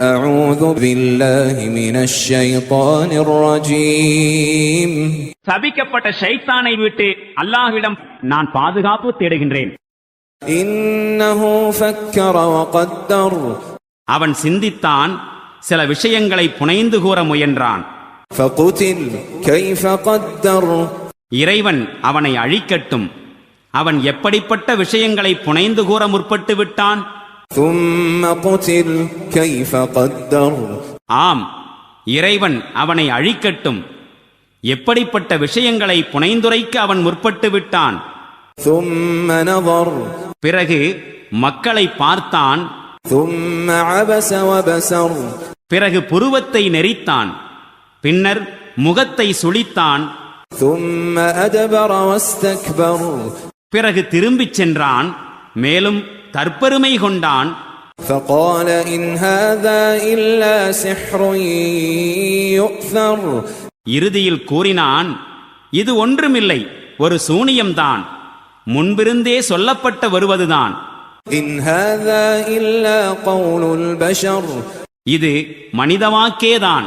أعوذ بالله من الشيطان الرجيم. சபிக்கப்பட்ட ஷைத்தானை விட்டு அல்லாஹ்விடம் நான் பாதுகாப்பு தேடுகின்றேன். إنه فكر وقدر. அவன் சிந்தித்தான், சில விஷயங்களை புனைந்து கூற முயன்றான். فقتل كيف قدر. இறைவன் அவனை அழிக்கட்டும். அவன் எப்படிப்பட்ட விஷயங்களை புனைந்து கூற முற்பட்டு விட்டான். ثم قتل كيف قدر. ஆம், இறைவன் அவனை அழிக்கட்டும். எப்படிப்பட்ட விஷயங்களை புனைந்துரைக்க அவன் முற்பட்டு விட்டான். ثم نظر. பிறகு மக்களை பார்த்தான். ثم عبس وبسر. பிறகு புருவத்தை நெரித்தான். பின்னர் முகத்தை சுளித்தான். ثم أدبر واستكبر. பிறகு திரும்பிச் சென்றான். மேலும் தற்பெருமை கொண்டான். فقال إن هذا إلا سحر يؤثر. இறுதியில் கூறினான், இது ஒன்றுமில்லை, ஒரு சூனியம்தான், முன்பிருந்தே சொல்லப்பட்ட வருவதுதான். إن هذا إلا قول البشر. இது மனிதவாக்கேதான்.